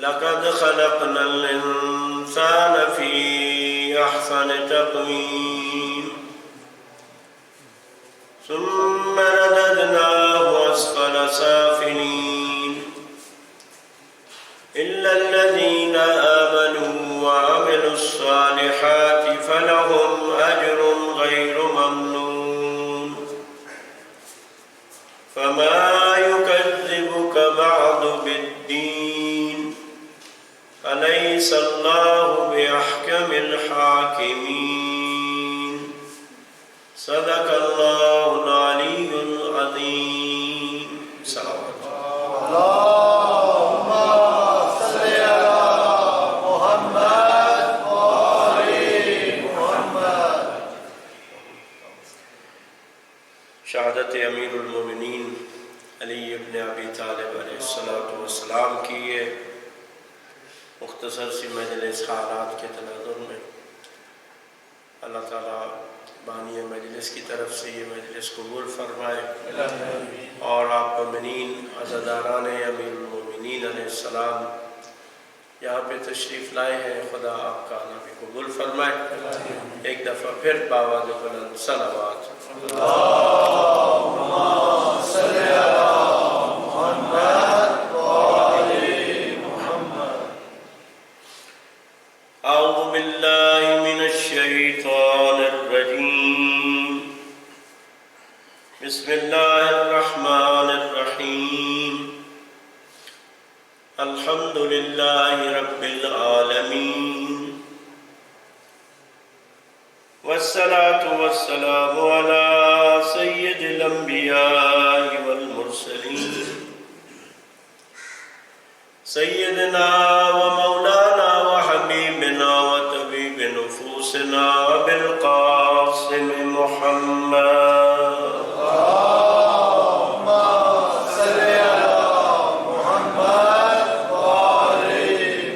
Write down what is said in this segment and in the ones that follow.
لقد خلقنا الإنسان في أحسن تقويم ثم رددناه أسفل سافلين إلا الذين آمنوا وعملوا الصالحات فلهم أجر غير ممنون فما يكذبك بعد بالدين أليس الله بأحكم الحاكمين صدق الله العلي العظيم. صلوات اللهم صل على محمد وآل محمد. شہادت امیر المومنین علی ابن ابی طالب علیہ السلام کی یہ مختصر سی مجلس حالات کے تناظر میں اللہ تعالیٰ بانی مجلس کی طرف سے یہ مجلس قبول فرمائے اور آپ مومنین عزاداران امیر المومنین علیہ السلام یہاں پہ تشریف لائے ہیں، خدا آپ کا آنا بھی قبول فرمائے. ایک دفعہ پھر باواد بلند صلوات. اللهم صل على محمد وآل محمد. اعوذ باللہ من الشیطان الرجیم. بسم اللہ الرحمن الرحیم. الحمد للہ رب العالمین والصلاة والسلام على سید الانبیاء والمرسلین سیدنا ومولانا وحبیبنا وطبیب نفوسنا بالقاسم محمد. اللهم صل على محمد وآل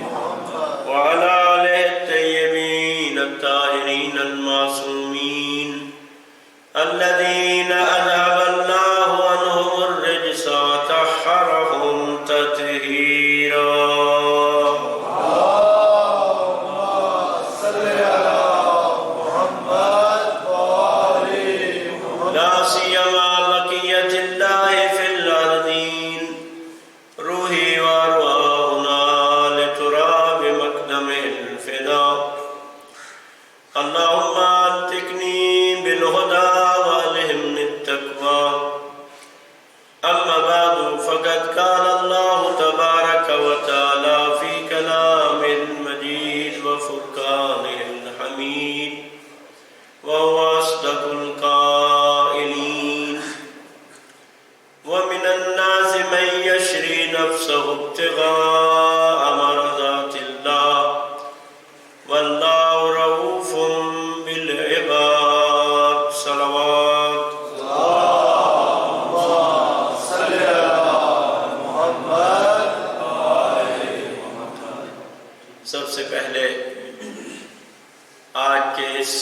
محمد وعلى آله الطيبين الطاهرين المعصومين الذين أذهب الله عنهم الرجس وطهرهم تطهيرا. اللهم صل على محمد وآل محمد. لا سيما بقية الله في الأرضين روحي وأرواحنا لتراب مقدم الفداء. اللهم أنطقني بالهدى وألهمني التقوى. أما بعد فقد قال الله تبارك وتعالى في كلام المجيد وفرقانه الحميد وهو أصدق القائلين ومن الناس من يشري نفسه ابتغاء مرضات الله والله رؤوف بالعباد. صلوات. اللهم صل على محمد وآل محمد. سب سے پہلے آج کے اس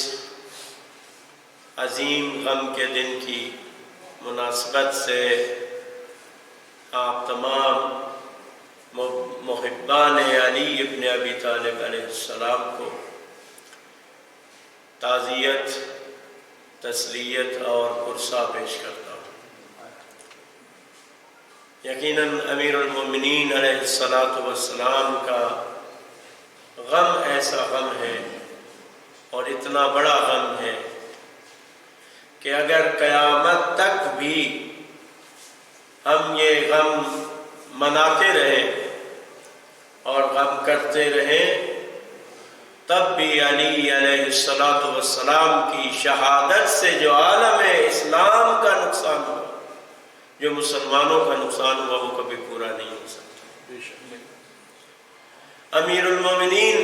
عظیم غم کے دن کی مناسبت سے آپ تمام محبان علی ابن ابی طالب علیہ السلام کو تعزیت، تسلیت اور پرسہ پیش کرتا ہوں. یقیناً امیر المومنین علیہ السلام کا غم ایسا غم ہے اور اتنا بڑا غم ہے کہ اگر قیامت تک بھی ہم یہ غم مناتے رہیں اور غم کرتے رہیں تب بھی علی علیہ السلام کی شہادت سے جو عالم اسلام کا نقصان ہوا، جو مسلمانوں کا نقصان ہوا، وہ کبھی پورا نہیں ہو سکتا. امیر المومنین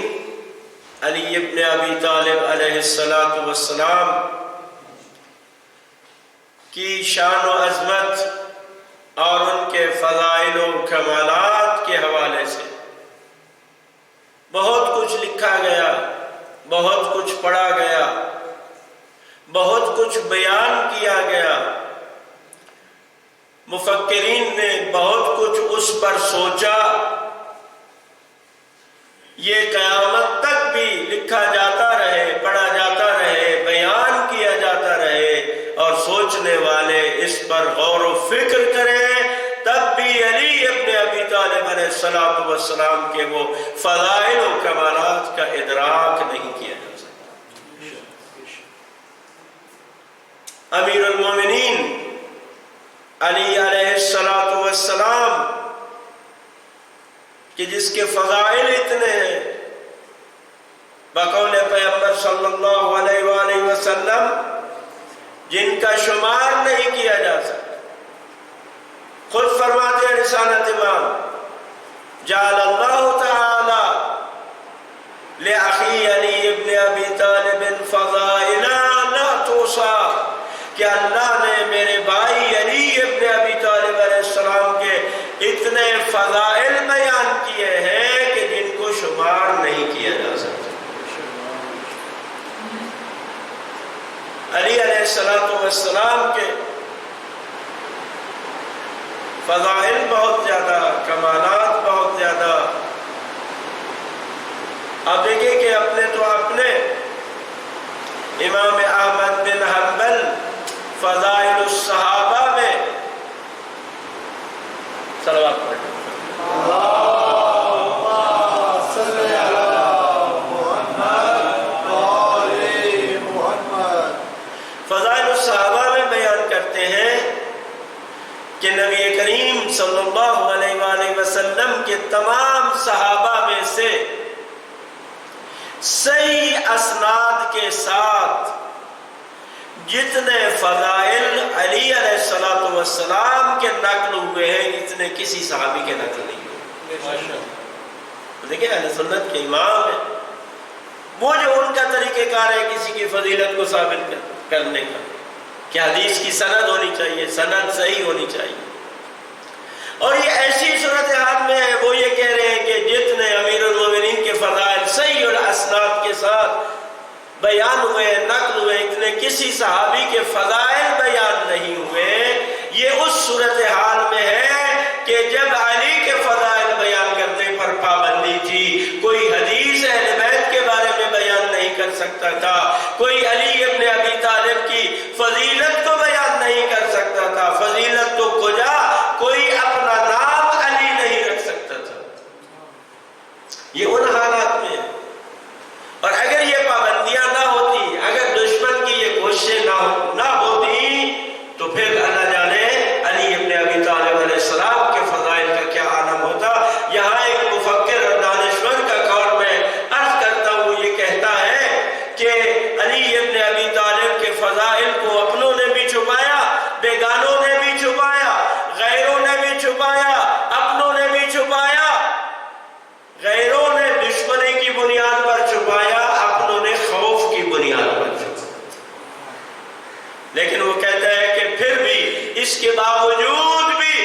علی ابن ابی طالب علیہ السلام کی شان و عظمت اور ان کے فضائل و کمالات کے حوالے سے بہت کچھ لکھا گیا، بہت کچھ پڑھا گیا، بہت کچھ بیان کیا گیا. مفکرین نے بہت کچھ اس پر سوچا یہ قیامت تک بھی لکھا جاتا رہے، پڑھا جاتا رہے، بیان کیا جاتا رہے اور سوچنے والے اس پر غور و فکر کریں، تب بھی علی ابن ابی طالب علیہ السلام کے وہ فضائل و کمالات کا ادراک نہیں کیا جا سکتا۔ امیر المومنین علی علیہ السلام کہ جس کے فضائل اتنے ہیں، بقول پیغمبر صلی اللہ علیہ وآلہ وسلم جن کا شمار نہیں کیا جا سکتا، خود فرماتے ہیں رسالت امام جعل اللہ تعالی لأخی علی ابن ابی طالب فضائل لا توصى، کہ اللہ نے میرے بھائی علی ابن ابی طالب علیہ السلام کے اتنے فضائل بیان کیے ہیں کہ جن کو شمار نہیں کیا جا سکتا۔ علی علیہ السلام کے فضائل بہت زیادہ، کمالات بہت زیادہ۔ اب دیکھیں کہ اپنے امام احمد بن حنبل فضائل الصحابہ میں صلوات پڑھیں۔ فضائل الصحابہ میں بیان کرتے ہیں کہ نبی کریم صلی اللہ علیہ وآلہ وسلم کے تمام صحابہ میں سے صحیح اسناد کے ساتھ جتنے فضائل علی علیہ السلام کے نقل ہوئے ہیں اتنے کسی صحابی کے نقل نہیں ہوئے۔ دیکھیں اہل سنت کے امام ہیں، وہ جو ان کا طریقہ کار ہے کسی کی فضیلت کو ثابت کرنے کا کہ حدیث کی سند ہونی چاہیے، سند صحیح ہونی چاہیے، اور یہ ایسی صورتحال میں ہے وہ یہ کہہ رہے ہیں کہ جتنے امیر المومنین کے فضائل صحیح اور اسناد کے ساتھ بیان ہوئے، نقل ہوئے، اتنے کسی صحابی کے فضائل بیان نہیں ہوئے۔ یہ اس صورتحال میں ہے کہ جب علی کے فضائل بیان کرنے پر پابندی تھی، کوئی حدیث اہل بیت کے بارے میں بیان نہیں کر سکتا تھا، کوئی علی ابن ابی طالب کی فضیلت کو بیان نہیں کر سکتا تھا، فضیلت تو کجا کوئی اپنا نام علی نہیں رکھ سکتا تھا۔ یہ ان حالات میں ہے، اور اگر یہ پابندیاں نہ ہوتی، اگر دشمن کی یہ کوششیں نہ ہوتی تو پھر اللہ جانے علی ابن ابی طالب علیہ السلام کے فضائل کا کیا عالم ہوتا۔ یہاں ایک مفکر اور دانشور کا قول میں عرض کرتا ہوں، یہ کہتا ہے کہ علی ابن ابی طالب کے فضائل کو اپنوں نے بھی چھپایا، بیگانوں نے بھی چھپایا، غیروں نے بھی چھپایا، اپنوں نے بھی چھپایا، غیروں نے دشمنی کی بنیاد پر چھپایا، اپنوں نے خوف کی بنیاد پر چھپایا۔ لیکن وہ کہتا ہے کہ پھر بھی اس کے باوجود بھی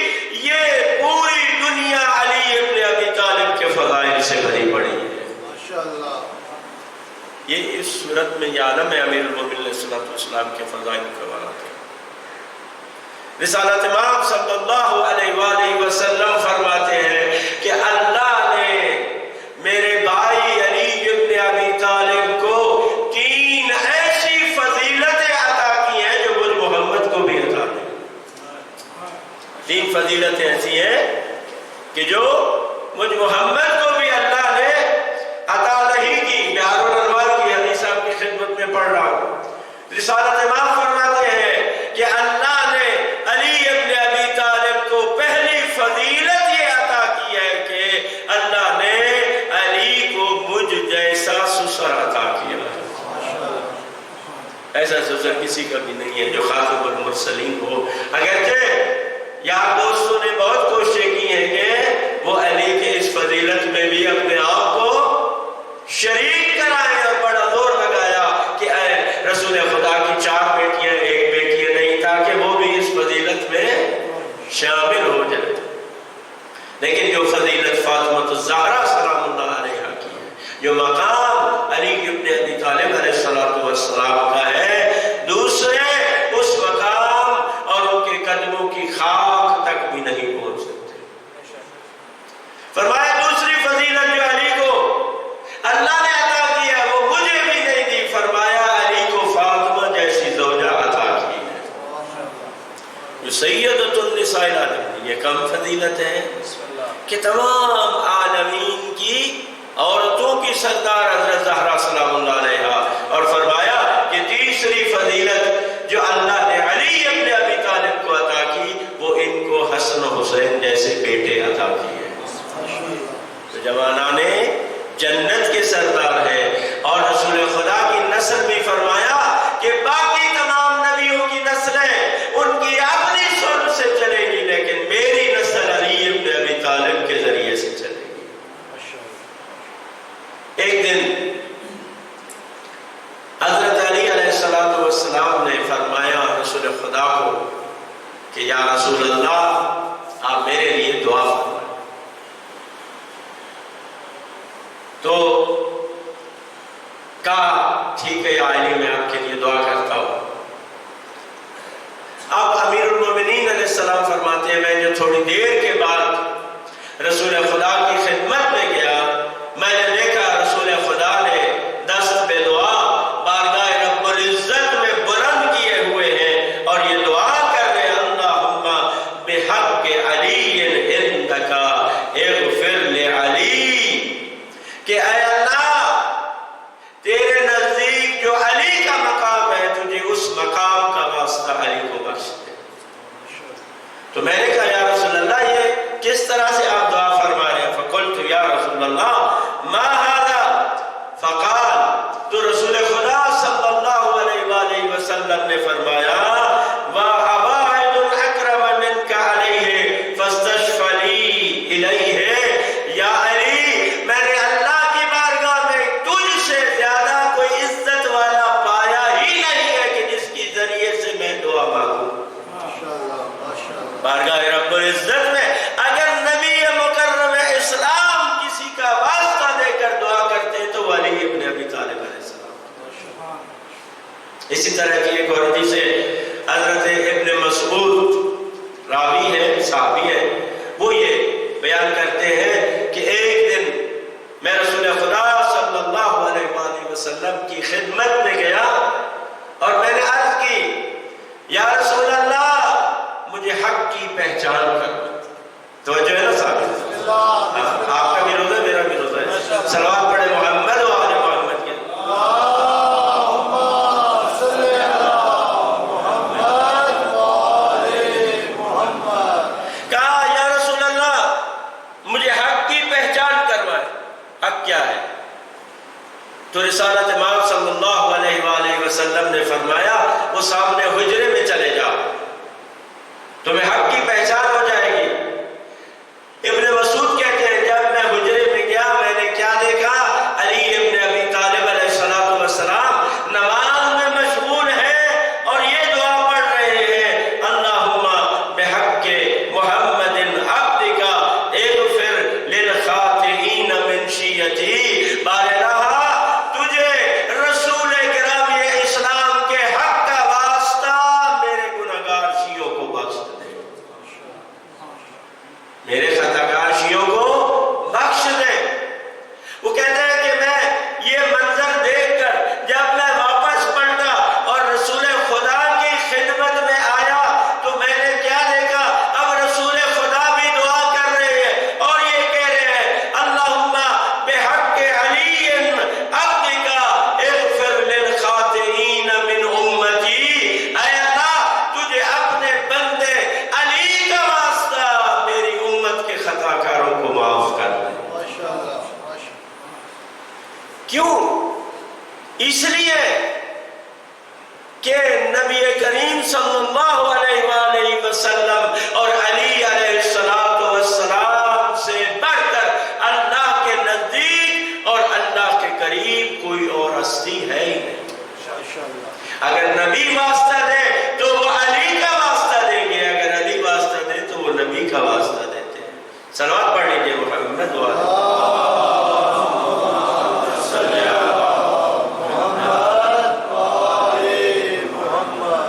یہ پوری دنیا علی ابن ابی طالب کے فضائل سے بھری پڑی ہے۔ ماشاءاللہ۔ یہ اس صورت میں یہ عالم ہے امیر المومنین علیہ السلام کے فضائل و کمالات ہے۔ رسالت امام صلی اللہ علیہ وآلہ وسلم فرماتے ہیں کہ اللہ نے میرے بھائی علی ابن ابی طالب کو 3 ایسی فضیلتیں عطا کی ہیں جو مجھ محمد کو بھی عطا نہیں۔ 3 فضیلتیں ایسی ہیں کہ جو مجھ محمد کو بھی اللہ نے عطا نہیں کی۔ میں ہارون الانوار کی حدیث آپ کی خدمت میں پڑھ رہا ہوں۔ رسالت امام فرماتے ہیں کہ اللہ نے علی ابن ابی طالب کو پہلی فضیلت یہ عطا کی ہے کہ اللہ نے علی کو مجھ جیسا سسر عطا کیا ہے۔ ایسا سسر کسی کا بھی نہیں ہے جو خاتم المرسلین ہو۔ اگرچہ یار دوستوں نے بہت کوششیں کی ہیں کہ وہ علی کے اس فضیلت میں بھی اپنے آپ کو شریک کرائیں، اور بڑا زور لگایا کہ اے رسول خدا کی 4 بیٹیاں 1 بیٹی نہیں، تاکہ وہ بھی اس فضیلت میں شامل ہو جائے۔ لیکن جو فضیلت فاطمہ الزہرا سلام اللہ علیہا کی ہے، جو مقام علی ابن ابی طالب علیہ السلام کا ہے، دوسرے اس مقام اور ان کے قدموں کی خاک تک بھی نہیں پہنچ سکتے۔ فرمایا دوسری فضیلت جو علی کو کم فضیلت ہے کہ تمام عالمین کی عورتوں کی سردار حضرت زہرا سلام اللہ علیہا، اور فرمایا کہ تیسری فضیلت جو اللہ نے علی ابن ابی طالب کو عطا کی وہ ان کو حسن و حسین جیسے بیٹے عطا کیے۔ تو جوانان جنت کے سردار ہے، اور رسول خدا کی نسل بھی فرمایا کہ باقی تمام نبیوں کی نسلیں ان کی اپنی سن سے چلے گی، لیکن میری نسل علی ابن ابی طالب کے ذریعے سے چلے گی۔ ایک دن حضرت علی علیہ السلام نے فرمایا رسول خدا کو کہ یا رسول اللہ آپ میرے لیے دعا فرمائیں۔ تو کہا ٹھیک ہے یا علی میں آپ کے لیے دعا کرتا ہوں۔ اب امیر المومنین علیہ السلام فرماتے ہیں میں جو تھوڑی دیر کے بعد رسول خدا کی خدمت میں گیا، میں نے دیکھا رسول خدا نے دست بے دعا بارگاہ رب العزت میں بلند کیے ہوئے ہیں، اور یہ دعا کر رہے اللہم بحق علی عندک اغفر لعلی، کہ اے اللہ تیرے نزدیک جو علی کا مقام ہے تجھے اس مقام کا واسطہ علی کو بخش دے۔ تو میں نے کہا یا رسول اللہ یہ کس طرح سے آپ دعا فرما رہے ہیں؟ فقلت یا رسول اللہ ما هذا، فقال، تو رسول خدا صلی اللہ علیہ وآلہ وسلم نے فرمایا وَأَبَاعِدُ الْأَكْرَمَ مِنْكَ عَلَيْهِ فَاسْتَشْفَ لِي إِلَيْهِ، یا علی میں نے اللہ کی بارگاہ میں تجھ سے زیادہ کوئی عزت والا پایا ہی نہیں ہے کہ جس کی ذریعے سے میں دعا مانگوں۔ بارگاہ رب العزت میں اگر نبی مکرم اسلام کسی کا واسطہ دے کر دعا کرتے تو علی ابن ابی طالب علیہ السلام۔ اسی طرح کی ایک اور حدیث ہے، حضرت ابن مسعود راوی ہے، صحابی ہے، وہ یہ بیان کرتے ہیں کہ ایک دن میں رسول خدا صلی اللہ علیہ وآلہ وسلم کی خدمت میں گیا اور میں نے عرض کی یا رسول اللہ مجھے حق کی پہچان کر۔ توجہ ہے نا صاحب؟ آپ کا بھی روزہ میرا بھی روزہ ہے، صلوات پڑھے محمد و آل محمد کے۔ کہا یا رسول اللہ مجھے حق کی پہچان کروائے، حق کیا ہے؟ تو رسالت امام صلی اللہ علیہ وآلہ وسلم نے فرمایا وہ سامنے حجرے میں چلے جاؤ تمہیں حق کی پہچان ہو جائے گی۔ ابن مسعود کہتے ہیں جب میں حجرے میں گیا میں نے کیا دیکھا، علی ابن ابی طالب علیہ السلام نماز میں مشغول ہیں اور یہ دعا پڑھ رہے ہیں اللہم بحق محمد عبدک اغفر للخاطئین من شیعتی، بارہا تجھے رسول گرامی اسلام کے حق کا واسطہ میرے گناہگار شیعوں کو بخش دے، میرے خطاکار شیعوں کو بخش دے۔ وہ کہتے ہیں کہ میں یہ منظر دیکھ کر جب میں واپس پلٹا اور رسول خدا کی خدمت میں آیا تو میں نے کیا دیکھا، اب رسول خدا بھی دعا کر رہے ہیں اور یہ کہہ رہے ہیں اللہم بحق علی عبدک اغفر للخاطئین من امتی، اے اللہ تجھے اپنے بندے علی کا واسطہ میری امت کے خطاکاروں کو معاف کر دے۔ کیوں؟ اس لیے کہ نبی کریم صلی اللہ علیہ وآلہ وسلم اور علی علیہ السلام سے بڑھ کر اللہ کے نزدیک اور اللہ کے قریب کوئی اور ہستی ہے ہی نہیں۔ اگر نبی واسطہ دے تو وہ علی کا واسطہ دیں گے، اگر علی واسطہ دے تو وہ نبی کا واسطہ دیتے ہیں۔ صلوات پڑھ لیجیے محمد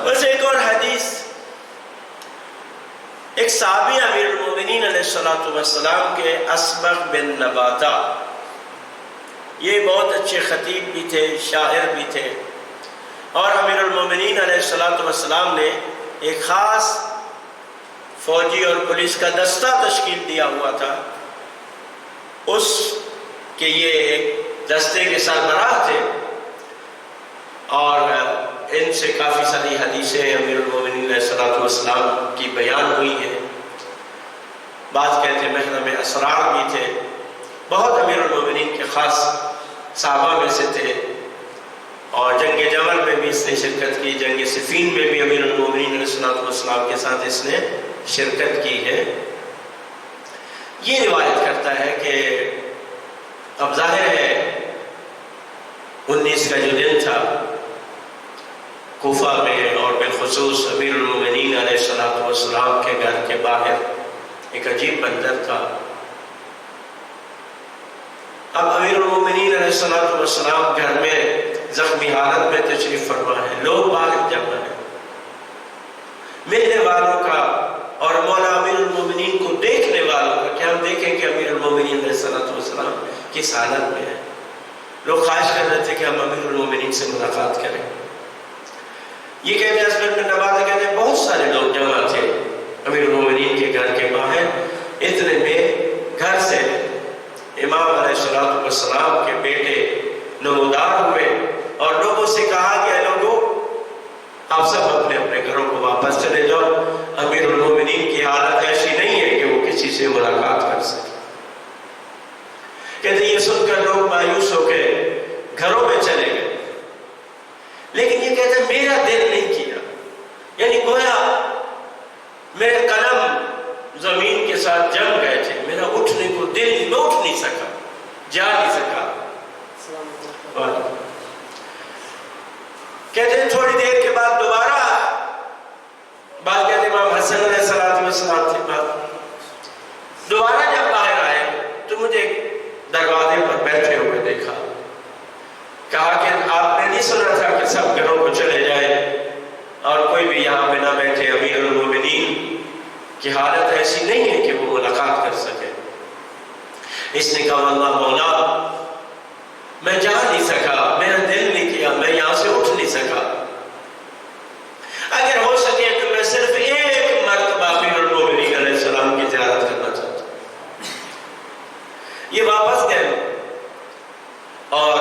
بس ایک اور حدیث، ایک صحابی امیر المومنین علیہ السلام کے اسبغ بن نباتہ، یہ بہت اچھے خطیب بھی تھے، شاعر بھی تھے، اور امیر المومنین علیہ السلام نے ایک خاص فوجی اور پولیس کا دستہ تشکیل دیا ہوا تھا، اس کے یہ ایک دستے کے سربراہ تھے، اور ان سے کافی ساری حدیثیں امیر المومنین علیہ الصلوۃ والسلام کی بیان ہوئی ہیں۔ بعض کہتے ہیں محرم اسرار بھی تھے، بہت امیر المومنین کے خاص صحابہ میں سے تھے، اور جنگ جمل میں بھی اس نے شرکت کی، جنگ صفین میں بھی امیر المومنین علیہ الصلوۃ والسلام کے ساتھ اس نے شرکت کی ہے۔ یہ روایت کرتا ہے کہ اب ظاہر ہے 19 کا جو دن تھا کوفہ میں، اور بالخصوص امیر المومنین علیہ الصلوۃ والسلام کے گھر کے باہر ایک عجیب منظر تھا۔ اب امیر المومنین علیہ الصلوۃ والسلام گھر میں زخمی حالت میں تشریف فرما ہے، لوگ باہر جمع ہیں، ملنے والوں کا اور مولا امیر المومنین کو دیکھنے والوں کا کہ ہم دیکھیں کہ امیر المومنین علیہ الصلوۃ والسلام کس حالت میں ہے۔ لوگ خواہش کر رہے تھے کہ ہم امیر المومنین سے ملاقات کریں۔ یہ کہتے ہیں اسبن بن نباتہ کہتے ہیں بہت سارے لوگ جمع تھے امیر المومنین کے گھر کے باہر، اتنے میں گھر سے امام علیہ الصلوۃ والسلام کے بیٹے نمودار ہوئے اور لوگوں سے کہا کہ لوگوں آپ سب اپنے اپنے گھروں کو واپس چلے جاؤ، امیر المومنین کی حالت ایسی نہیں ہے کہ وہ کسی سے ملاقات کر سکے۔ کہتے ہیں یہ سن کر لوگ مایوس ہو کے گھروں میں چلے گئے، لیکن یہ کہتے ہیں میرا دل نہیں کیا، یعنی گویا میرے قدم زمین کے ساتھ جم گئے تھے، میرا اٹھنے کو دل میں اٹھ نہیں سکا، جا نہیں سکا۔ کہتے ہیں تھوڑی دیر کے بعد دوبارہ بعد کہتے ہیں امام حسن علیہ السلام کے بعد دوبارہ جب باہر آئے تو مجھے دروازے پر بیٹھے ہوئے دیکھا، کہا کہ آپ نے نہیں سنا تھا کہ سب گھروں کو چلے جائے اور کوئی بھی یہاں پہ نہ بیٹھے، امیر المومنین کی حالت ایسی نہیں ہے کہ وہ ملاقات کر سکے۔ اس نے کہا اللہ مولا میں جا نہیں سکا، میرا دل نہیں کیا، میں یہاں سے اٹھ نہیں سکا، اگر ہو سکے تو میں صرف ایک مرتبہ امیر المومنین علیہ السلام کی زیارت کرنا چاہتا ہوں۔ یہ واپس گئے اور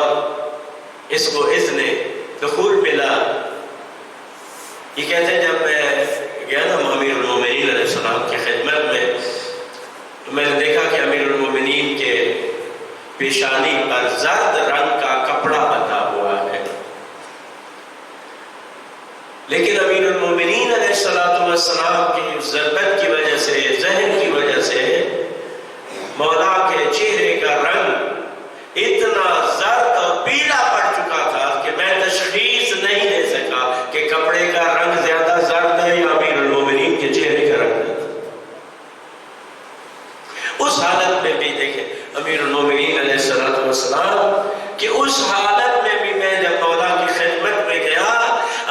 اس کو اذن دخول ملا۔ یہ کہتے ہیں جب میں گیا نا امیر المومنین علیہ السلام کی خدمت میں نے دیکھا کہ امیر المومنین کے پیشانی پر زرد رنگ کا کپڑا بندھا ہوا ہے، لیکن امیر المومنین علیہ الصلوۃ والسلام کی ضربت کی وجہ سے، ذہن کی وجہ سے مولا کے چہرے کا رنگ اتنا زرد اور پیلا پڑ چکا تھا کہ میں تشخیص نہیں دے سکا کہ کپڑے کا رنگ زیادہ زرد ہے یا امیر المومنین کے چہرے کا رنگ ہے۔ اس حالت میں بھی دیکھیں امیر المومنین علیہ الصلوۃ والسلام کہ اس حالت میں بھی میں جب مولا کی خدمت میں گیا،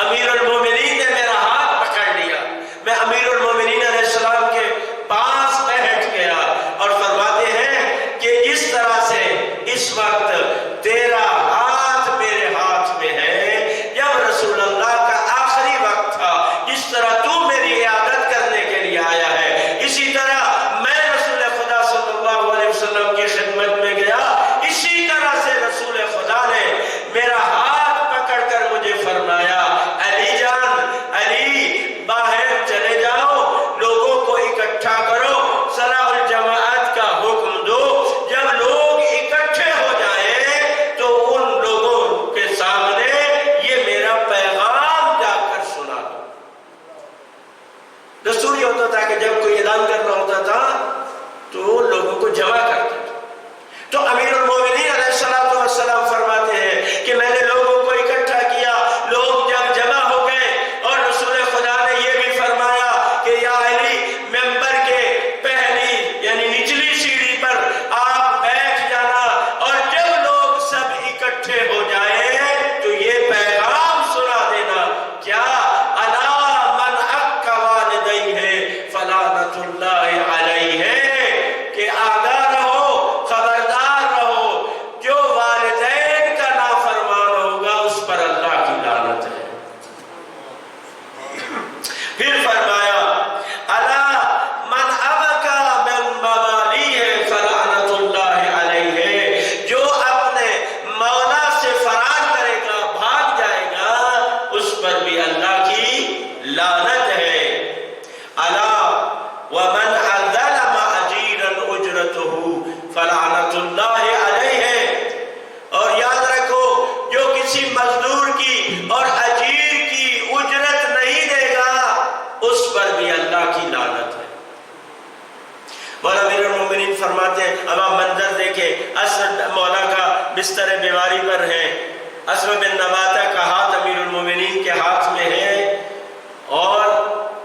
امیر المومنین نے میرا ہاتھ پکڑ لیا، میں امیر المومنین علیہ السلام کے پاس بیٹھ گیا اور فرماتے ہیں کہ جس طرح سے اس وقت تیرا ہاتھ میرے ہاتھ میں ہے، جب رسول اللہ کا آخری وقت تھا، جس طرح تو میری عیادت کرنے کے لیے آیا ہے، اسی طرح میں رسول خدا صلی اللہ علیہ وسلم کی خدمت میں گیا، اسی طرح سے رسول خدا نے اور امیر المومنین فرماتے ہیں اب آپ منظر دیکھیں، اسد مولا کا بستر بیماری پر ہے، اسد بن نباتہ کا ہاتھ امیر المومنین کے ہاتھ میں ہے، اور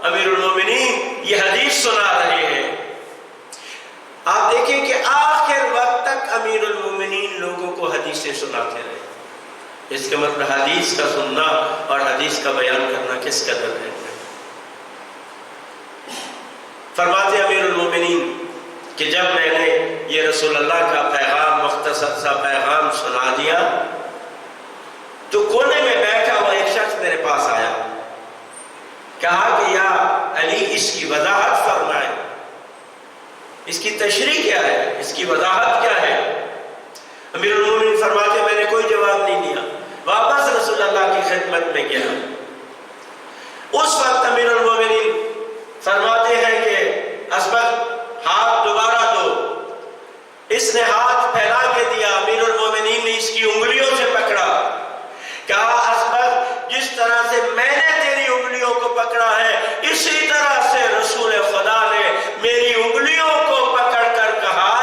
امیر المومنین یہ حدیث سنا رہے ہیں۔ آپ دیکھیں کہ آخر وقت تک امیر المومنین لوگوں کو حدیثیں سناتے رہے۔ اس کے مطلب حدیث کا سننا اور حدیث کا بیان کرنا کس قدر ہے۔ فرماتے امیر المومنین کہ جب میں نے یہ رسول اللہ کا پیغام، مختصر سا پیغام سنا دیا، تو کونے میں بیٹھا ہوا ایک شخص میرے پاس آیا، کہا کہ یا علی اس کی وضاحت فرمائے، اس کی تشریح کیا ہے، اس کی وضاحت کیا ہے۔ امیر المومنین فرماتے میں نے کوئی جواب نہیں دیا، واپس رسول اللہ کی خدمت میں گیا۔ اس وقت امیر المومنین فرماتے ہیں کہ اسبق ہاتھ دوبارہ دو۔ اس نے ہاتھ پھیلا کے دیا، امیر المومنین نے اس کی انگلیوں سے پکڑا، کہا اسبق جس طرح سے میں نے تیری انگلیوں کو پکڑا ہے، اسی طرح سے رسول خدا نے میری انگلیوں کو پکڑ کر کہا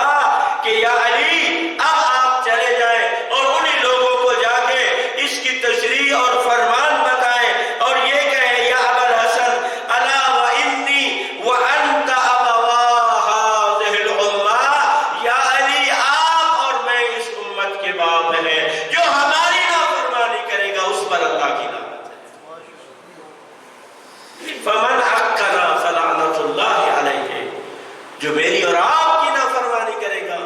کہ یا علی اب آپ چلے جائیں اور انہی لوگوں کو جا کے اس کی تشریح اور فرمان بتائیں اور یہ کہیں یا ابا الحسن الا وانی وانت ابوا هذه الامه، یا علی آپ اور میں اس امت کے باپ ہیں، جو ہماری نافرمانی کرے گا اس پر اللہ کی لعنت ہے۔ فمن عقنا فلعنت اللہ علیہ، جو میری اور آپ کی نافرمانی کرے گا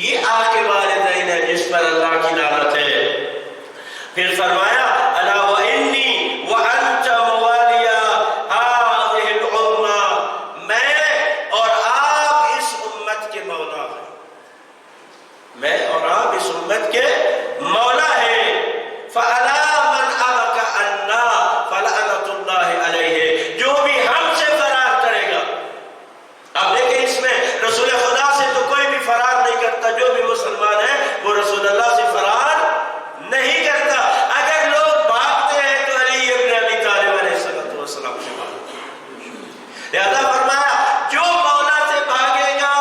یہ آقِ والدین ہے جس پر اللہ کی لعنت ہے۔ پھر فرمایا الا وانی وانت موالیا هذه الامه، میں اور آپ اس امت کے مولا ہیں، میں اور آپ اس امت کے مولا ہیں۔ فَأَلَا مَنْ أَبَكَ عَنَّا فَلَعْنَةُ اللَّهِ عَلَيْهِ، جو بھی ہم سے فرار کرے گا۔ اب دیکھیں اس میں رسول خدا سے تو کوئی بھی فرار نہیں کرتا، جو بھی مسلمان ہے وہ رسول اللہ سے فرار نہیں کرتا۔ اگر لوگ بھاگتے ہیں تو علی ابن ابی طالب علیہ السلام سے بھاگتے ہیں۔ لہذا فرمایا جو مولا سے بھاگے گا،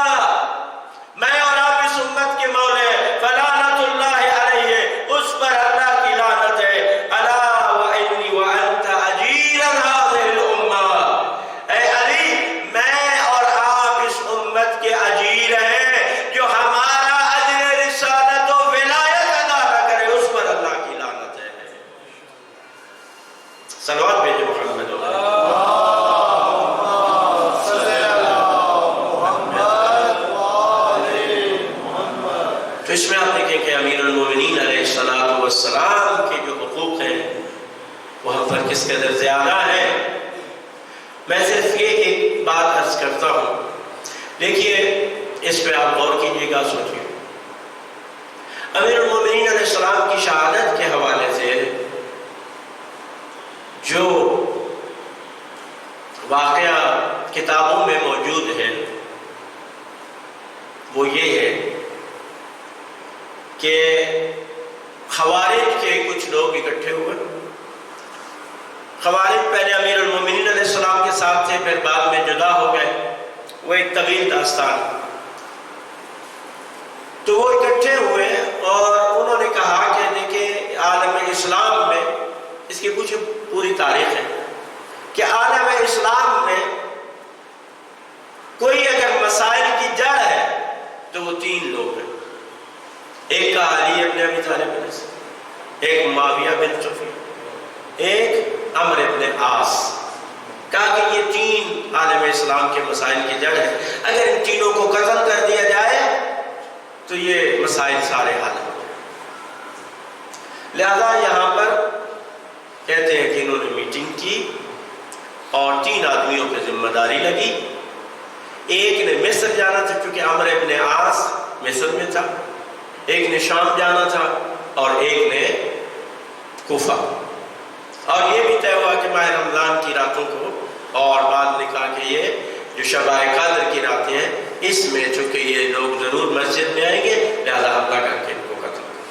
میں اور آپ اس امت کے مولے ہیں، فلعنت اللہ علیہ، اس پر اللہ کی لعنت ہے۔ الا وانی وانت اجیرا هذه الامه، اے علی میں اور آپ اس امت کے اجیر ہیں، جو ہمارا اجر رسالت و ولایت ادا نہ کرے اس پر اللہ کی لعنت ہے۔ صلوات بھیجے محمد تو اس میں آپ دیکھیں کہ امیر المومنین علیہ السلام کے جو حقوق ہیں وہ ہم پر کس قدر زیادہ ہیں۔ میں صرف یہ ایک بات عرض کرتا ہوں، دیکھیے اس پہ آپ غور کیجیے گا، سوچیے۔ امیر المومنین علیہ السلام کی شہادت کے حوالے سے جو واقعہ کتابوں میں موجود ہے وہ یہ ہے کہ خوارج کے کچھ لوگ اکٹھے ہوئے۔ خوارج پہلے امیر المومنین علیہ السلام کے ساتھ تھے، پھر بعد میں جدا ہو گئے، وہ ایک طویل داستان۔ تو وہ اکٹھے ہوئے اور انہوں نے کہا کہ دیکھیں عالم اسلام میں، اس کی کچھ پوری تاریخ ہے کہ عالم اسلام میں کوئی اگر مسائل کی جڑ ہے تو وہ تین لوگ ہیں۔ ایک کا علی ابن ابی طالب علیہ السلام، ایک معاویہ بن سفیان، ایک عمرو ابن عاص۔ کہا کہ یہ تین عالم اسلام کے مسائل کی جڑ ہے، اگر ان تینوں کو قتل کر دیا جائے تو یہ مسائل سارے حل ہو جائیں۔ لہذا یہاں پر کہتے ہیں کہ انہوں نے میٹنگ کی اور تین آدمیوں پہ ذمہ داری لگی۔ ایک نے مصر جانا تھا کیونکہ عمرو ابن عاص مصر میں تھا، ایک نے شام جانا تھا اور ایک نے کوفہ۔ اور یہ بھی طے ہوا کہ ماہ رمضان کی راتوں کو، اور بعد نے کہا کہ یہ جو شب قدر کی راتیں ہیں اس میں چونکہ یہ لوگ ضرور مسجد میں آئیں گے، لہذا حملہ کر کے ان کو قتل کریں۔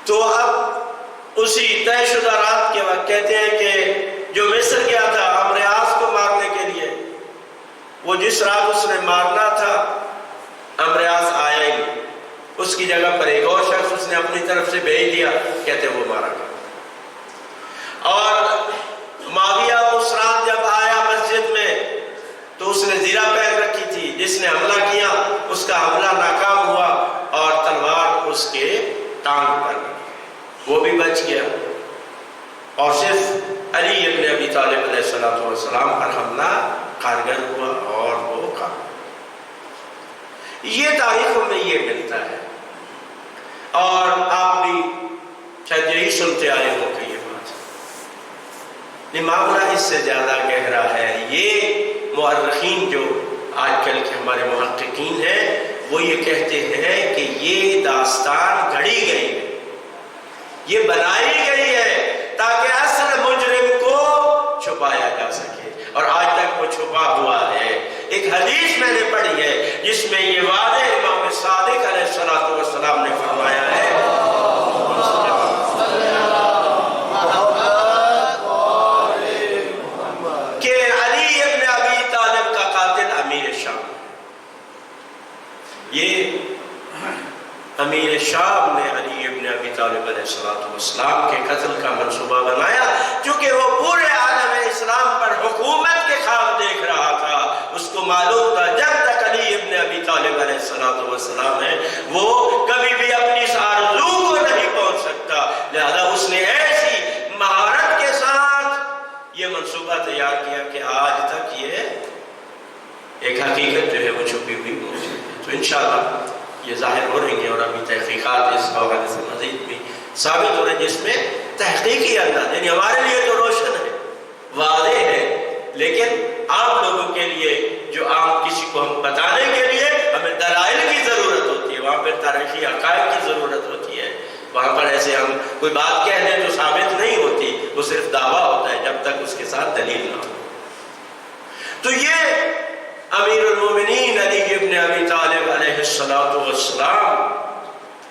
تو اب اسی طے شدہ رات کے وقت کہتے ہیں کہ جو مصر گیا تھا عمرو عاص کو مارنے کے لیے، وہ جس رات اس نے مارنا تھا امریاس آیا ہی نہیں، اس کی جگہ پر ایک اور شخص اس نے اپنی طرف سے بھیج دیا، کہتے وہ مارا گیا۔ اور معاویہ اس رات جب آیا مسجد میں تو اس نے زرہ پہن رکھی تھی، جس نے حملہ کیا اس کا حملہ ناکام ہوا اور تلوار اس کے ٹانگ پر وہ بھی بچ گیا، اور صرف علی ابن ابی طالب علیہ السلام پر حملہ کارگر ہوا اور وہ کام۔ یہ تاریخوں میں یہ ملتا ہے، اور آپ بھی شاید یہی سنتے آئے ہو کہ یہ بات نہیں، معاملہ اس سے زیادہ گہرا ہے۔ یہ مؤرخین جو آج کل کے ہمارے محققین ہیں وہ یہ کہتے ہیں کہ یہ داستان گھڑی گئی ہے، یہ بنائی گئی ہے تاکہ اصل مجرم کو چھپایا جا سکے، اور آج تک وہ چھپا ہوا ہے۔ ایک حدیث میں نے پڑھی ہے جس میں یہ واضح امام صادق علیہ السلام نے فرمایا ہے کہ علی ابن ابی طالب کا قاتل امیر شام، یہ امیر شام نے علی ابن ابی طالب علیہ السلام کے قتل کا منصوبہ بنایا، چونکہ وہ پورے عالم اسلام پر حکومت کے خواب دیکھ رہا تھا۔ اس کو معلوم تھا جب تک علی ابن ابی طالب علیہ السلام ہے وہ کبھی بھی اپنی اس آرزو کو نہیں پہنچ سکتا، لہذا اس نے ایسی مہارت کے ساتھ یہ منصوبہ تیار کیا کہ آج تک یہ ایک حقیقت جو ہے وہ چھپی ہوئی موجود ہے۔ تو انشاءاللہ یہ ظاہر ہو رہی ہیں، اور ابھی تحقیقات اس حوالے سے مزید بھی ثابت ہو رہے ہیں، جس میں تحقیقی انداز یعنی ہمارے لیے تو روشن ہے، واضح ہے، لیکن عام لوگوں کے لیے جو عام کسی کو ہم بتانے کے لیے ہمیں دلائل کی ضرورت ہوتی ہے، وہاں پر تاریخی حقائق کی ضرورت ہوتی ہے۔ وہاں پر ایسے ہم کوئی بات کہہ دیں تو ثابت نہیں ہوتی، وہ صرف دعویٰ ہوتا ہے جب تک اس کے ساتھ دلیل نہ ہو۔ تو یہ امیر المومنین علی ابن ابی طالب علیہ السلام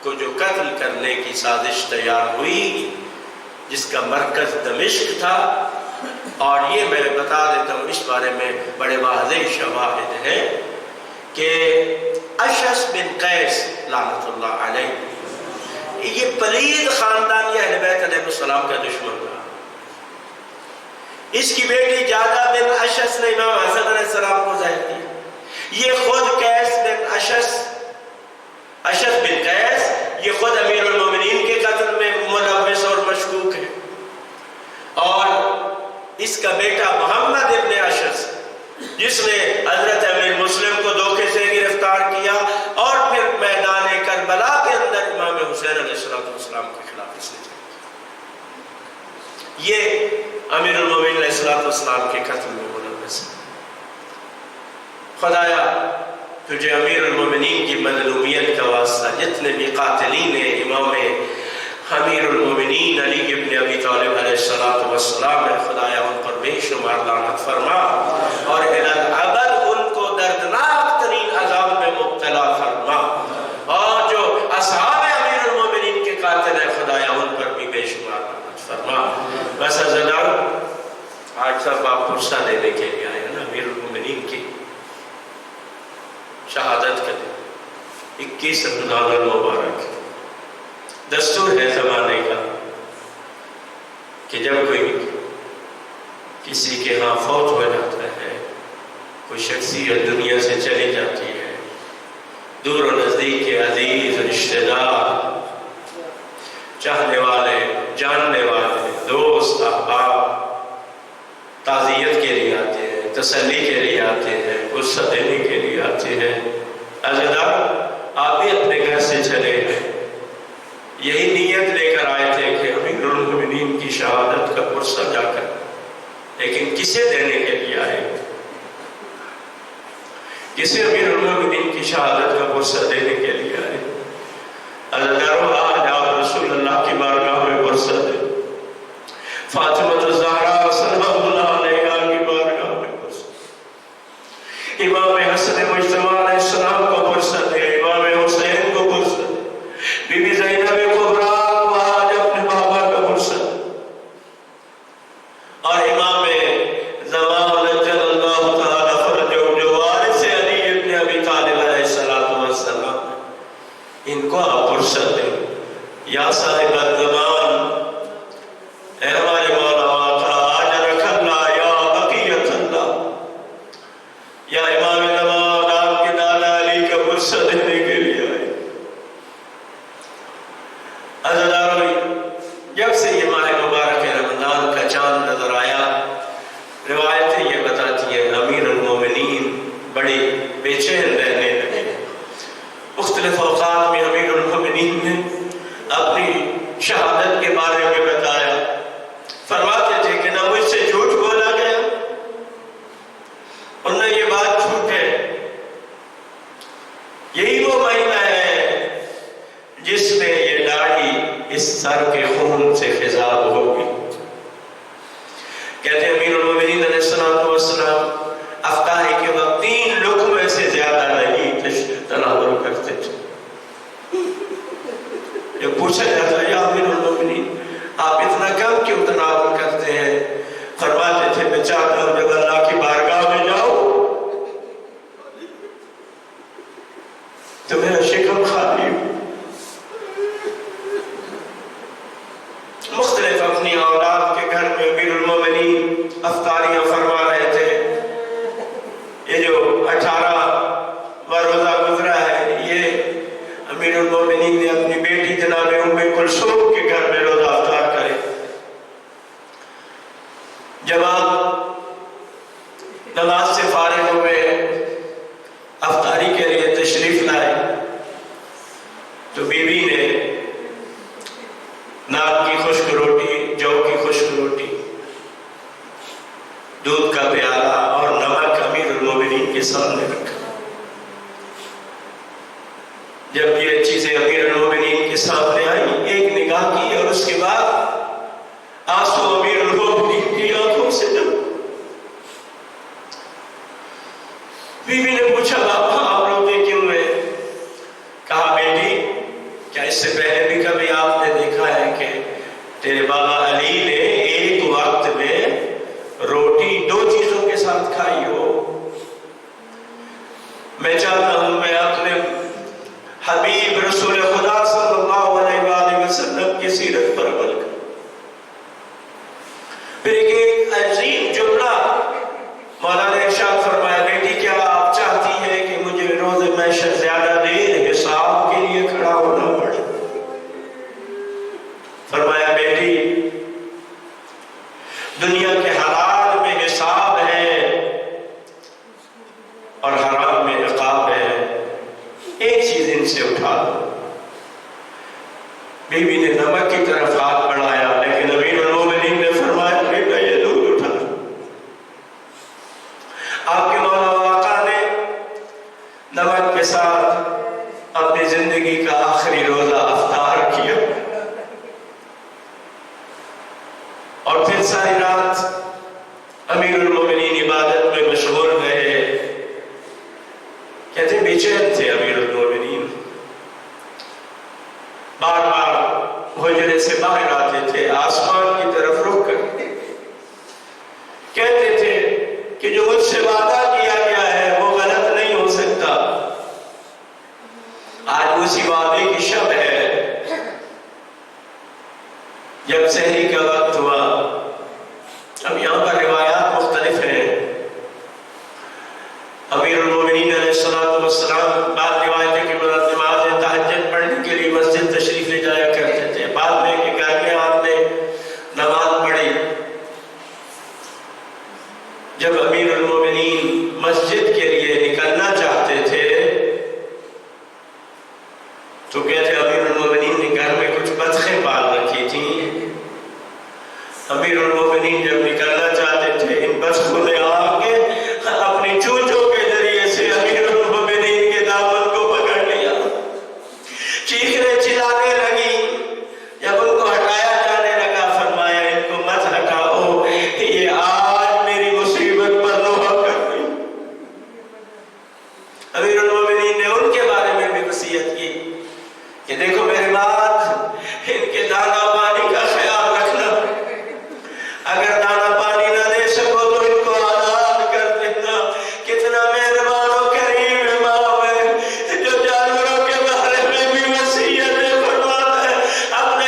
کو جو قتل کرنے کی سازش تیار ہوئی، جس کا مرکز دمشق تھا، اور یہ میں بتا دیتا ہوں اس بارے میں بڑے واضح شواہد ہیں کہ اشعث بن قیس لعنت اللہ علیہ یہ پلید خاندان یہ اہل بیت علیہ السلام کا دشمن تھا۔ اس کی بیٹی جادہ بن اشعث نے امام حسن علیہ السلام کو زہر دیا۔ یہ خود قیس بن اشعث بن قیس یہ خود امیر المومنین کے قتل میں ملوث اور مشکوک ہے، اور اس کا بیٹا محمد ابن اشعث جس نے حضرت امیر مسلم کو دھوکے سے گرفتار کیا اور پھر میدان کربلا کے اندر امام حسین علیہ السلام کے خلاف اس نے یہ امیر المومنین علیہ السلام کے قتل میں ملوث ہے۔ خدایا تجھے امیر المومنین کی مظلومیت کا واسطہ جتنے بھی قاتلین امام امیر المومنین علی ابن ابی طالب علیہ السلام ہے، خدایا ان پر بے شمار لعنت فرما، اور الی الابد ان کو دردناک ترین عذاب میں مبتلا فرما، اور جو اصحاب امیر المومنین کے قاتل ہیں خدایا ان پر بھی بے شمار لعنت فرما۔ بس عزیزان آج سب آپ پرسہ دینے کے لیے آئے ہیں نا، امیر المومنین کی شہادت کا دن 21 رمضان المبارک، دستور ہے زمانے کا کہ جب کوئی کسی کے ہاں فوت ہو جاتا ہے، کوئی شخصیت دنیا سے چلی جاتی ہے، دور و نزدیک کے عزیز رشتہ دار، چاہنے والے، جاننے والے، دوست، احباب تعزیت کے لیے آتے ہیں، تسلی کے لیے آتے ہیں، غصہ دینے کے لیے آتے ہیں۔ عزیزان آپ بھی اپنے گھر سے چلے ہیں، یہی نیت لے کر آئے تھے کہ امیر المومنین کی شہادت کا پرسہ جا کر، لیکن کسے دینے کے لیے آئے؟ کسے امیر المومنین کی شہادت کا پرسہ دینے کے لیے آئے؟ عزیزانو آج آپ رسول اللہ کی بارگاہ میں پرسہ دیں، فاطمہ الزہرا سلام اللہ علیہا کی بارگاہ میں پرسہ دیں، امام حسن مجتمع علیہ السلام کو پرسہ دیں، امام حسین کو پرسہ دیں، بی بی زینب کبریٰ کو آج اپنے بابا کا پرسہ دیں، اور امام زمان جل اللہ تعالی فرجہ و جواب صاحب الزمان، اے ہمارے مولا آقا، اجرک اللہ یا بقیت اللہ، یا امام زمان، آپ کے دادا علی کا غصہ دینے کے لیے آئے۔ عزیزانو، جب سے یہ ماہ مبارک رمضان کا چاند نظر آیا، روایتیں یہ بتاتی ہیں امیر المومنین بڑے بے چین رہنے لگے۔ مختلف اوقات میں امیر المومنین نے اپنی شہادت کے بارے میں بتایا، فرماتے تھے کہ نہ مجھ سے جھوٹ بولا گیا اور نہ یہ بات جھوٹ ہے۔ یہی وہ مہینہ ہے جس میں یہ داڑھی اس سر کے خون سے خضاب ہوگی۔ کہتے ہیں امیر المومنین علیہ السلام افطاری کے وقت 3 لقمے سے زیادہ نہیں تناول کرتے تھے۔ جب پوچھا جاتا ہے یا امیر المومنین آپ اتنا کم کیوں تناول کرتے ہیں، فرماتے تھے میں چاہتا ہوں جب اللہ کی بارگاہ میں جاؤں تو میرا شکم خالی ہو۔ مختلف اپنی اولاد کے گھر میں امیر المومنین افطاریاں فرما رہے تھے۔ یہ جو 18واں روزہ گزرا ہے، یہ امیر المومنین نے اپنی بیٹی جناب ام کلثوم کے گھر میں روزہ افطار کرے۔ جب آپ نماز سے فارغ ہوئے افطاری کے لیے تشریف لائے تو بیوی نے نان کی خشک روٹی، جو کی خشک روٹی، دودھ کا پیالہ اور نمک امیر المومنین کے سامنے رکھا۔ جب یہ چیزیں امیر المومنین کے سامنے آئی، ایک نگاہ کی اور اس کے بعد آنسو امیر المومنین کی آنکھوں سے جب بیوی نے پوچھا باپا آپ روتے کیوں ہوئے؟ کہا بیٹی کیا اس سے پہلے بھی کبھی آپ نے دیکھا ہے کہ تیرے بابا علی نے ایک وقت میں روٹی 2 چیزوں کے ساتھ کھائی ہو؟ میں چاہتا ہوں میں اپنے حبیب رسول خدا صلی اللہ علیہ وآلہ وسلم کی سیرت پر عمل کروں۔ پھر ایک عظیم جملہ مولانا نے ارشاد فرمایا بیٹی کیا آپ چاہتی ہیں کہ مجھے روز محشر زیادہ دیر حساب کے لیے کھڑا ہونا پڑے؟ فرمایا بیٹی دنیا کے حلال میں حساب ہے اور حرام میں عقاب ہے، ایک چیز ان سے اٹھا دو۔ بیوی نے نمک کی طرف ہاتھ بڑھایا لیکن امیر المومنین نے فرمایا بیٹا یہ دودھ اٹھا۔ آپ کے مولا آقا نے نمک کے ساتھ اپنی زندگی کا آخری روزہ افطار کیا اور پھر ساری رات امیر المومنین عبادت میں مشغول رہے۔ کہتے بے چین تھے امیر المومنین، بار بار حجرے سے باہر آتے تھے، آسمان کی طرف رخ کر کہتے تھے کہ جو مجھ سے وعدہ کیا گیا ہے وہ غلط نہیں ہو سکتا۔ آج اسی وعدے کی شب ہے۔ جب سحری کا وقت ہوا، اب یہاں پر روایات مختلف ہیں، امیر المومنین علیہ السلام بعد روایتیں کہ نماز تہجد پڑھنے کے لیے مسجد تشریف لے جایا کرتے تھے، بعد میں کہ گھر میں آپ نے نماز پڑھی۔ جب امیر المومنین مسجد کے لیے نکلنا چاہتے تھے تو کہتے امیر المومنین نے گھر میں کچھ بطخیں پال رکھی تھیں۔ امیر المومنین جب نکلنا چاہتے تھے ان بطخوں نے آ کے اپنی چونچوں کے ذریعے سے امیر المومنین کے دامن کو پکڑ لیا، چیخنے چلانے لگی۔ جب ان کو ہٹایا جانے لگا فرمایا ان کو مت ہٹاؤ، یہ آج میری مصیبت پر نوحہ کر گئی۔ امیر المومنین نے ان کے بارے میں بھی وصیت کی کہ دیکھو میرے بعد ان کے دانا پانی کا خیال رکھنا، اگر دانا پانی نہ دے سکو تو ان کو آزاد کر دینا۔ کتنا مہربان و کریم امام ہے جو جانوروں کے بارے میں بھی وصیتیں فرماتا ہے، اپنے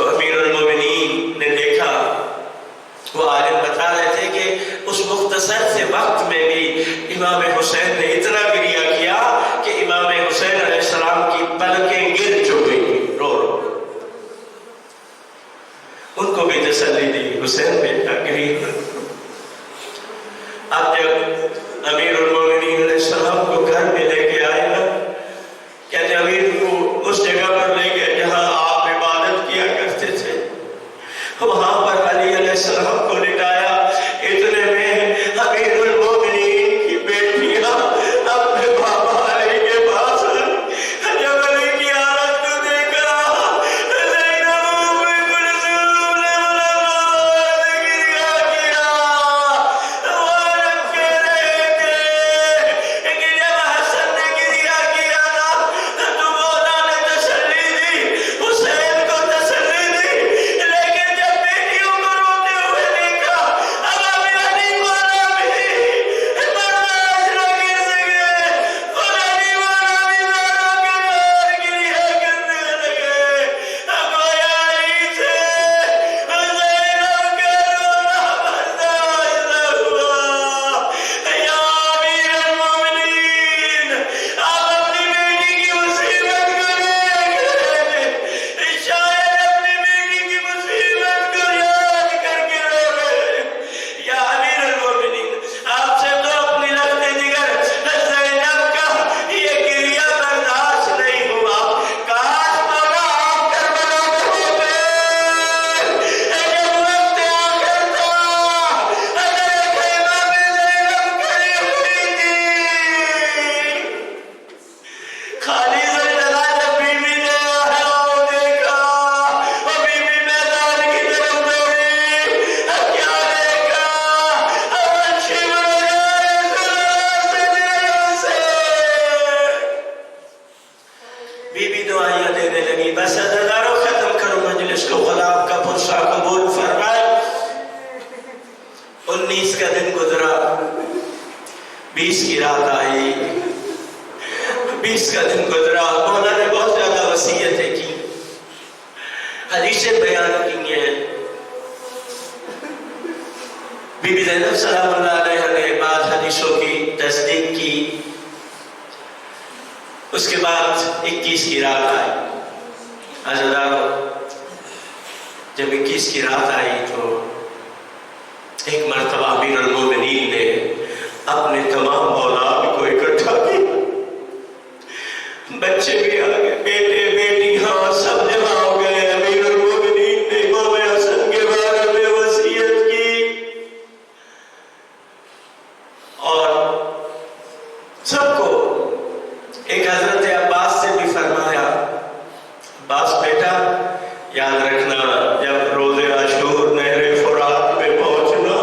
تو امیر المومنین نے دیکھا، وہ عالم بتا رہے تھے کہ اس مختصر سے وقت میں بھی امام حسین نے اتنا گریہ کیا کہ امام حسین علیہ السلام کی پلکیں گر چکی، رو رو۔ ان کو بھی تسلی دی، حسین بیٹا گریہ۔ اب جب امیر المومنین علیہ السلام کو گھر میں لے کے آئے نا، کہتے امیر کو اس جگہ پر لے گئے جہاں آپ عبادت کیا کرتے تھے، وہاں پر علی علیہ السلام کو لٹایا۔ اتنے میں امیر المومنین کی بیٹیاں اپنے بابا علی کے پاس، جب علی کی حالت کو دیکھا، زینب ام کلثوم نے گریہ کیا۔ وہ رب کہہ رہے تھے کہ جب حسن نے گریہ کیا نا تو مولا نے تسلی دی، حسین کو تسلی دی، لیکن جب بیٹیوں کو روتے ہوئے دیکھا، اب ابھی علی مولا بھی برداشت نہ کر سکے، اور علی مولا بھی دونوں کے بعد گریہ کرنے لگے۔ گویا علی سے زینب کا رونا برداشت نہ ہوا۔ یا امیر المومنین، آپ اپنی بیٹی کی مصیبت کو دیکھ رہے تھے، شاید اپنی بیٹی کی مصیبت کو یاد کر کے رو رہے ہیں۔ یا امیر المومنین، آپ سے تو اپنی لخت جگر زینب کا یہ گریہ برداشت نہیں ہوا۔ کاش مولا آپ کربلا میں ہوتے، جب وقت آخر تھا، اگر خیمہ میں زینب کھڑی ہوئی تھی۔ خالی زلزلہ جب بیوی نے دیکھا، وہ بیوی میدان کی طرف دوڑی، کیا دیکھا؟ وحشی سے بیوی دعائیاں دینے لگی، بس عزیزانو ختم کرو مجلس کو، خدا آپ کا پرسہ قبول فرمائے۔ 19 کا دن گزرا، 20 کی رات آئی، 20 کا دن گزرا۔ مولا نے بہت زیادہ وصیتیں کی، حدیثیں بیان کی ہیں۔ بی بی زینب سلام اللہ علیہ نے بعض حدیثوں کی تصدیق کی۔ اس کے بعد 21 کی رات آئی۔ عزیزانو جب 21 کی رات آئی تو ایک مرتبہ امیر المومنین نے اپنے تمام اولاد کو اکٹھا کیا، بچے بھی آ گئے، بیٹے بیٹیاں سب جمع ہو گئے۔ امیر المومنین نے امام حسن کے بارے میں وصیت کی اور سب کو، ایک حضرت عباس سے بھی فرمایا، عباس بیٹا یاد رکھنا، جب روز عاشور نہر فرات میں پہنچنا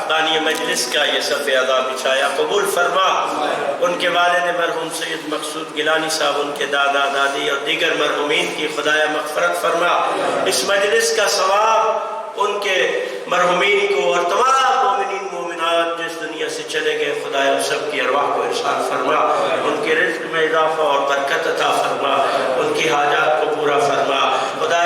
بانی مجلس کا یہ صف اعلیٰ بچھایا، قبول فرما۔ ان کے والد مرحوم سید مقصود گیلانی صاحب، ان کے دادا دادی اور دیگر مرحومین کی خدایا مغفرت فرما۔ اس مجلس کا ثواب ان کے مرحومین کو اور تمام مومنین مومنات جس دنیا سے چلے گئے خدایا ان سب کی ارواح کو ارشاد فرما، ان کے رزق میں اضافہ اور برکت عطا فرما، ان کی حاجات کو پورا فرما خدایا۔